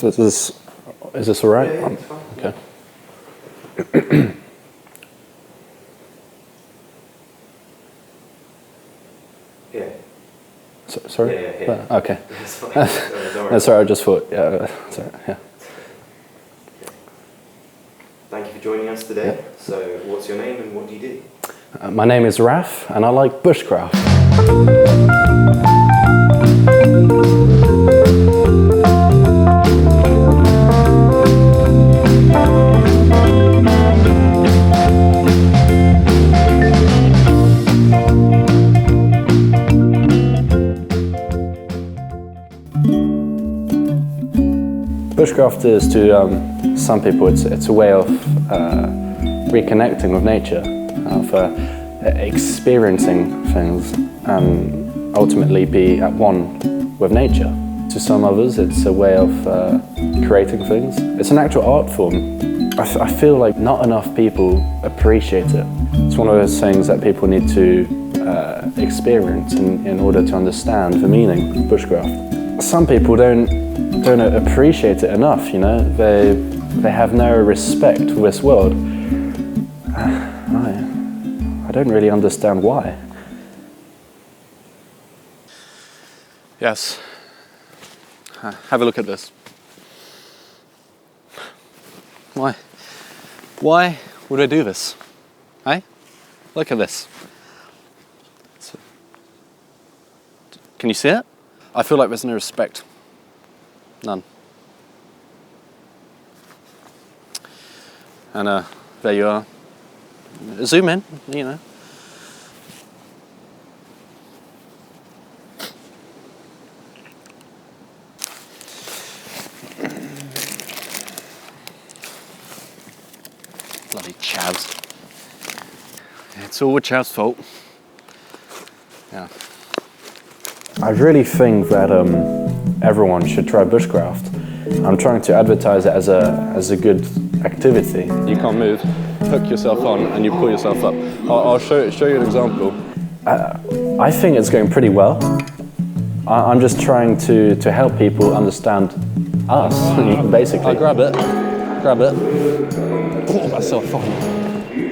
So is this all right? Yeah, it's fine. Okay. Yeah. Sorry? Yeah. Okay. It's fine. Don't worry. No, sorry, I just thought, sorry, yeah. Thank you for joining us today. Yeah. So, what's your name and what do you do? My name is Raf, and I like bushcraft. Bushcraft is to some people it's a way of reconnecting with nature, of experiencing things and ultimately be at one with nature. To some others it's a way of creating things. It's an actual art form. I feel like not enough people appreciate it. It's one of those things that people need to experience in order to understand the meaning of bushcraft. Some people don't appreciate it enough, you know. They have no respect for this world. I don't really understand why. Yes. Have a look at this. Why? Why would I do this? Hey? Look at this. Can you see it? I feel like there's no respect. None. And there you are. Zoom in, you know. Bloody chavs. It's all Chav's fault. Yeah. I really think that everyone should try bushcraft. I'm trying to advertise it as a good activity. You can't move. Hook yourself on and you pull yourself up. I'll show you an example. I think it's going pretty well. I'm just trying to help people understand us, basically. I grab it. Oh, that's so fun.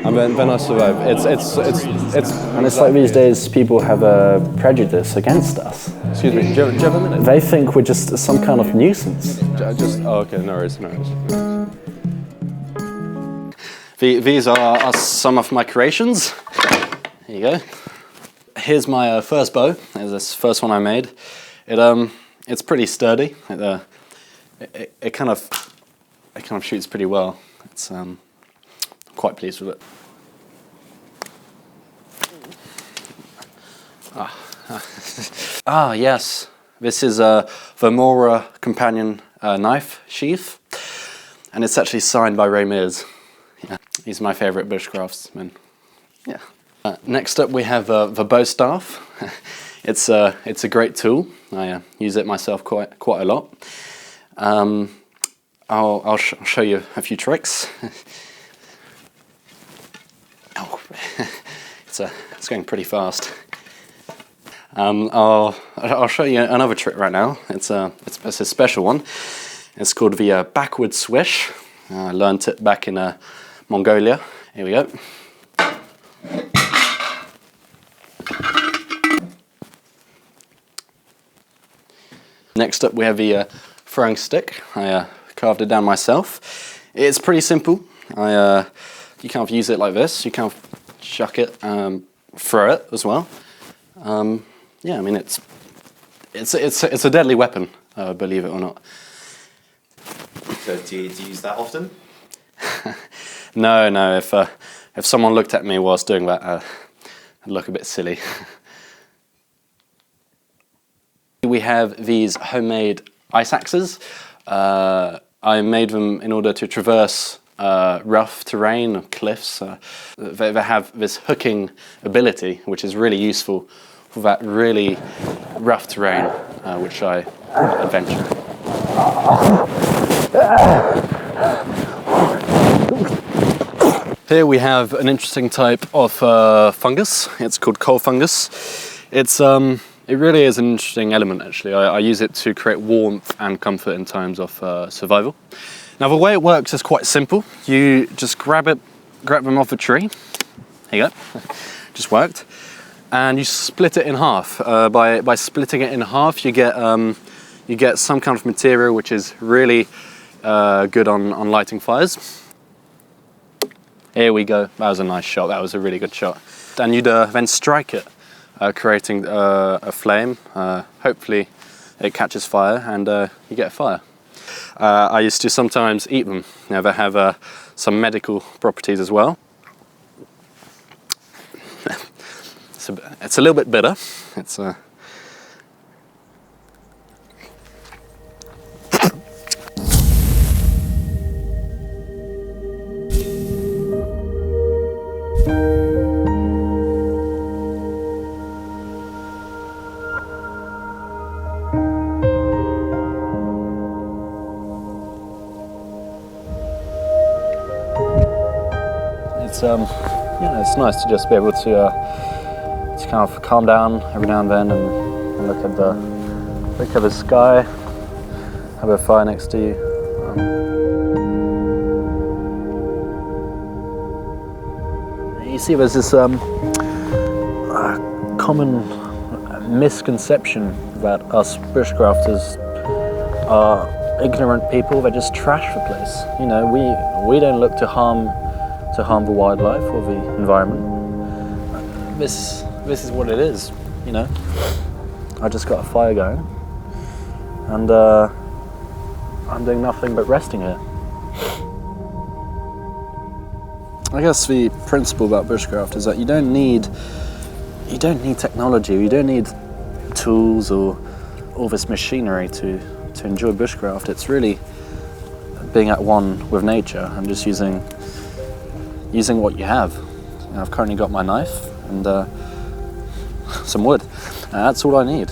And then I survive. And it's like these days people have a prejudice against us. Excuse me, do you have a minute? They think we're just some kind of nuisance. Okay, no worries. These are some of my creations. Here you go. Here's my first bow. There's this first one I made. It's pretty sturdy. It kind of shoots pretty well. I'm quite pleased with it. Yes. This is the Mora Companion knife sheath, and it's actually signed by Ray Mears. Yeah, he's my favourite bushcraftsman. Yeah. Next up we have the bow staff. It's a great tool. I use it myself quite a lot. I'll show you a few tricks. Oh, it's going pretty fast. I'll show you another trick right now. It's a special one. It's called the backward swish. I learned it back in Mongolia. Here we go. Next up we have the throwing stick. I carved it down myself. It's pretty simple. You can't use it like this. You can't chuck it, throw it as well. Yeah, I mean it's a deadly weapon, believe it or not. So, do you use that often? No. If someone looked at me whilst doing that, I'd look a bit silly. We have these homemade ice axes. I made them in order to traverse rough terrain, cliffs. They have this hooking ability, which is really useful for that really rough terrain, which I adventure. Here we have an interesting type of fungus. It's called coal fungus. It's It really is an interesting element, actually. I use it to create warmth and comfort in times of survival. Now, the way it works is quite simple. You just grab them off a tree. Here you go. Just worked. And you split it in half. By splitting it in half, you get some kind of material which is really good on lighting fires. Here we go. That was a nice shot. That was a really good shot. And you'd then strike it, creating a flame. Hopefully it catches fire and you get a fire. I used to sometimes eat them. Now they have some medical properties as well. It's a little bit bitter. It's it's nice to just be able to kind of calm down every now and then and look at the sky, have a fire next to you. You see, there's this common misconception that us bushcrafters are ignorant people that just trash the place. You know, we don't look to harm the wildlife or the environment. This is what it is, you know. I just got a fire going, and I'm doing nothing but resting here. I guess the principle about bushcraft is that you don't need technology, you don't need tools or all this machinery to enjoy bushcraft. It's really being at one with nature and just using what you have. You know, I've currently got my knife and some wood. That's all I need.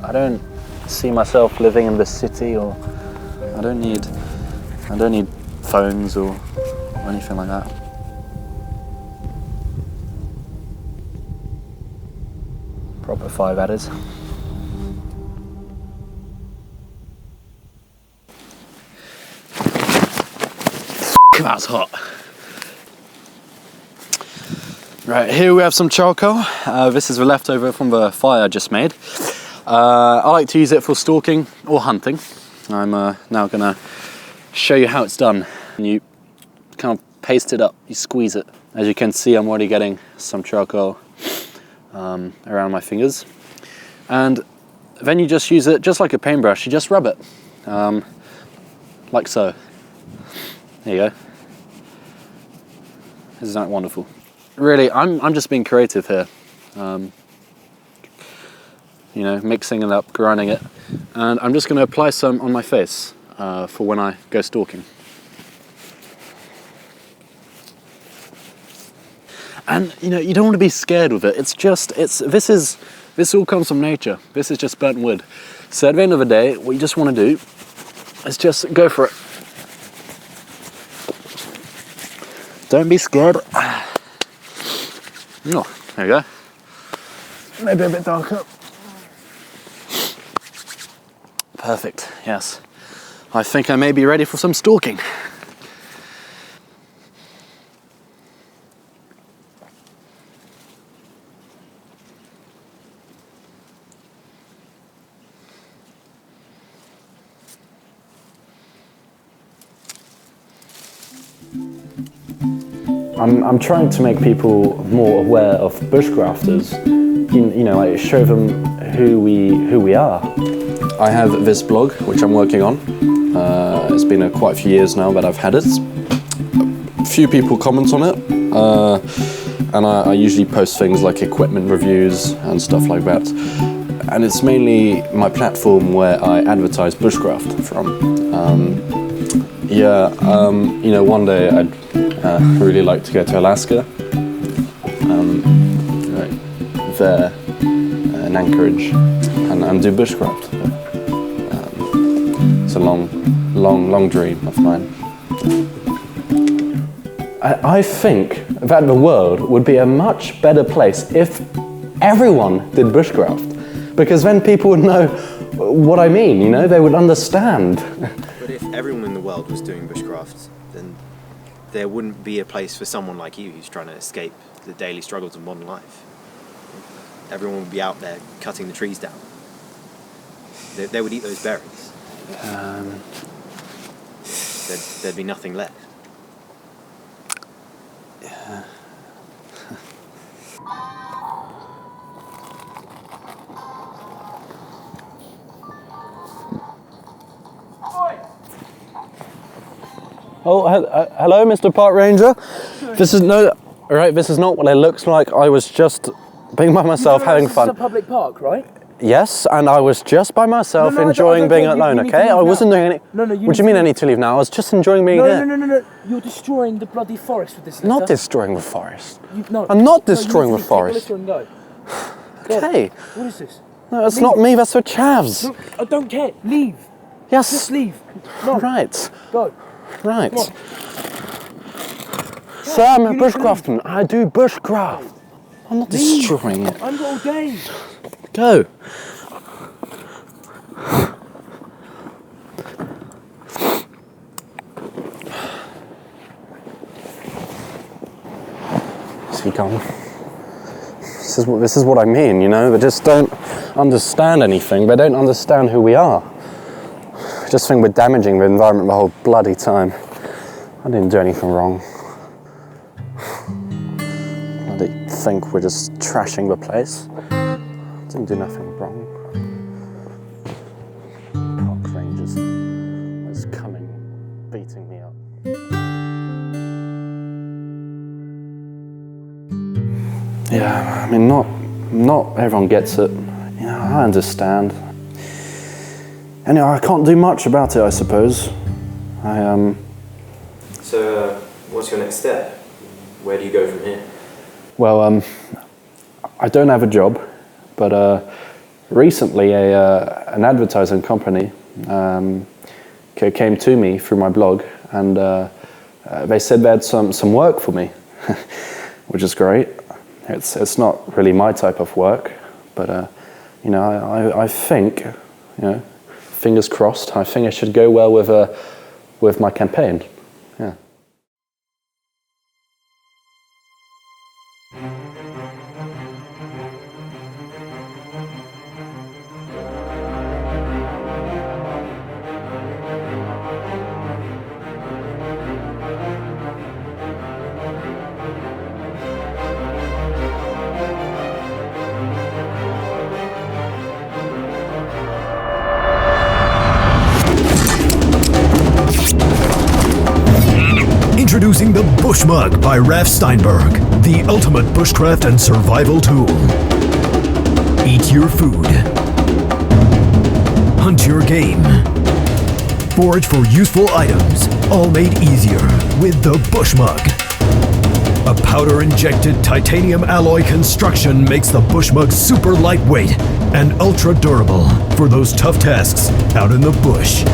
I don't see myself living in the city, or I don't need phones or anything like that. Proper fire, that is. That's hot. Right, here we have some charcoal. This is the leftover from the fire I just made. I like to use it for stalking or hunting. I'm now gonna show you how it's done. And you kind of paste it up, you squeeze it. As you can see, I'm already getting some charcoal around my fingers. And then you just use it, just like a paintbrush, you just rub it, like so. There you go. Isn't that wonderful? Really, I'm just being creative here. You know, mixing it up, grinding it, and I'm just going to apply some on my face for when I go stalking. And you know, you don't want to be scared with it. This all comes from nature. This is just burnt wood. So at the end of the day, what you just want to do is just go for it. Don't be scared. Oh, there you go. Maybe a bit darker. Perfect, yes. I think I may be ready for some stalking. I'm trying to make people more aware of bushcrafters. You know, like show them who we are. I have this blog which I'm working on. It's been quite a few years now that I've had it. A few people comment on it, and I usually post things like equipment reviews and stuff like that. And it's mainly my platform where I advertise bushcraft from. You know, one day I'd really like to go to Alaska, right there in Anchorage, and do bushcraft. It's a long dream of mine. I think that the world would be a much better place if everyone did bushcraft, because then people would know what I mean, you know, they would understand. But if everyone in the world was doing bushcraft, then there wouldn't be a place for someone like you who's trying to escape the daily struggles of modern life. Everyone would be out there cutting the trees down. They would eat those berries. There'd be nothing left. Yeah. Oh, hello, Mr. Park Ranger. This is not what it looks like. I was just being by myself, having fun. This is a public park, right? Yes, and I was just by myself enjoying being alone, okay? I wasn't doing any... No, what do you mean I need to leave now? I was just enjoying being here. No. You're destroying the bloody forest with this letter. Not destroying the forest. No. I'm not destroying the forest. Take the letter and go. Okay. What is this? No, it's not me, that's for Chavs. No, I don't care. Leave. Yes. Just leave. No. Right. Go. Right. Come on. Sir, I'm a bushcraftsman. I do bushcraft. I'm not destroying it. I'm all day. Go. Is he gone? This is what I mean, you know? They just don't understand anything. They don't understand who we are. I just think we're damaging the environment the whole bloody time. I didn't do anything wrong. They think we're just trashing the place. I didn't do nothing wrong. Park Rangers is coming, beating me up. Yeah, I mean, not everyone gets it. You know, I understand. Anyway, I can't do much about it, I suppose. So, what's your next step? Where do you go from here? Well, I don't have a job, but recently an advertising company came to me through my blog, and they said they had some work for me, which is great. It's not really my type of work, but you know, I think, you know, fingers crossed, I think it should go well with my campaign. Yeah. Introducing the Bush Mug by Raf Steinberg, the ultimate bushcraft and survival tool. Eat your food. Hunt your game. Forage for useful items, all made easier with the Bush Mug. A powder-injected titanium alloy construction makes the Bush Mug super lightweight and ultra durable for those tough tasks out in the bush.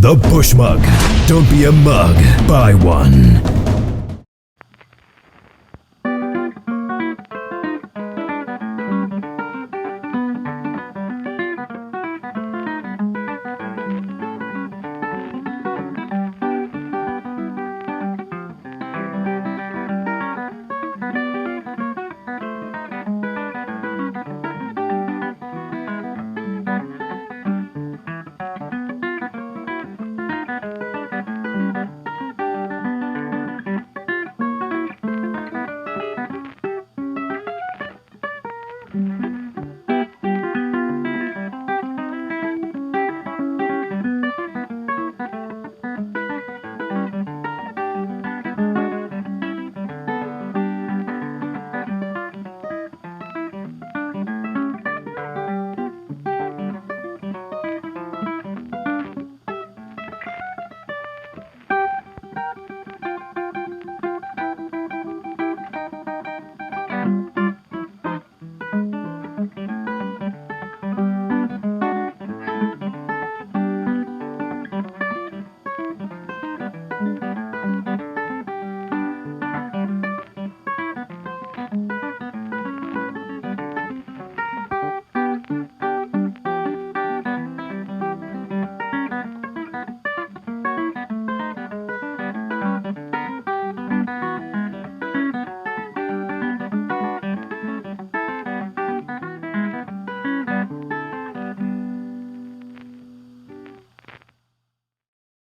The Bush Mug. Don't be a mug, buy one.